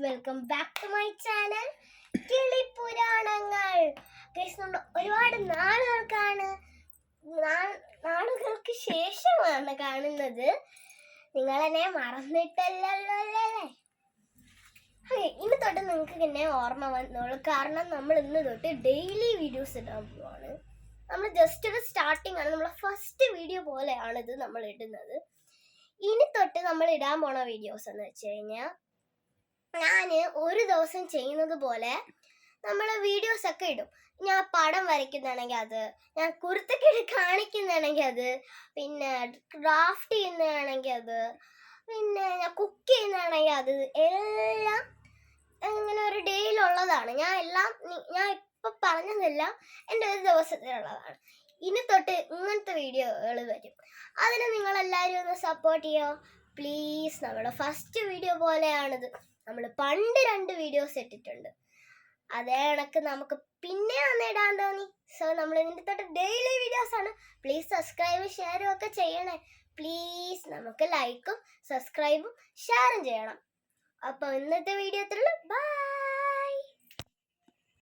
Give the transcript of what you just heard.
Welcome back to my channel കിളിപുരാണങ്ങൾ. Guys, നമ്മൾ ഒരുപാട് നാളുകൾക്ക് ശേഷമാണ് കാണുന്നത്. നിങ്ങളെന്നെ മറന്നിട്ടല്ലോ അല്ലേ? ഇന്ന് തൊട്ട് നിങ്ങൾക്ക് എന്നെ ഓർമ്മ വന്നോളൂ, കാരണം നമ്മൾ ഇന്ന് തൊട്ട് ഡെയിലി വീഡിയോസ് ഇടാൻ പോവാണ്. നമ്മൾ ജസ്റ്റ് ഒരു സ്റ്റാർട്ടിംഗ് ആണ്, നമ്മളെ ഫസ്റ്റ് വീഡിയോ പോലെയാണിത് നമ്മൾ ഇടുന്നത്. ഇനി തൊട്ട് നമ്മൾ ഇടാൻ പോണ വീഡിയോസ് എന്ന് വെച്ച് കഴിഞ്ഞാൽ, ഞാൻ ഒരു ദിവസം ചെയ്യുന്നത് പോലെ നമ്മൾ വീഡിയോസ് ഒക്കെ ഇടും. ഞാൻ പടം വരയ്ക്കുന്നതാണെങ്കിൽ അത്, ഞാൻ കുരുത്തക്കേട് കാണിക്കുന്നതാണെങ്കിൽ അത്, പിന്നെ ക്രാഫ്റ്റ് ചെയ്യുന്നതാണെങ്കിൽ അത്, പിന്നെ ഞാൻ കുക്ക് ചെയ്യുന്നതാണെങ്കിൽ അത്, എല്ലാം ഇങ്ങനെ ഒരു ഡേയിലുള്ളതാണ്. ഞാൻ ഇപ്പം പറഞ്ഞതെല്ലാം എൻ്റെ ഒരു ദിവസത്തിലുള്ളതാണ്. ഇനി തൊട്ട് ഇങ്ങനത്തെ വീഡിയോകൾ വരും. അതിന് നിങ്ങളെല്ലാവരും ഒന്ന് സപ്പോർട്ട് ചെയ്യോ പ്ലീസ്. നമ്മുടെ ഫസ്റ്റ് വീഡിയോ പോലെയാണിത്. നമ്മൾ പണ്ട് 2 വീഡിയോസ് ഇട്ടിട്ടുണ്ട്, അതേ കണക്ക് നമുക്ക് പിന്നെ ഇടാൻ തോന്നി. സോ നമ്മൾ ഇതിൻ്റെ തൊട്ട് ഡെയിലി വീഡിയോസ് ആണ്. പ്ലീസ് സബ്സ്ക്രൈബും ഷെയറും ഒക്കെ ചെയ്യണേ പ്ലീസ്. നമുക്ക് ലൈക്കും സബ്സ്ക്രൈബും ഷെയറും ചെയ്യണം. അപ്പോൾ ഇന്നത്തെ വീഡിയോ ഇത്രയുള്ളൂ. ബൈ.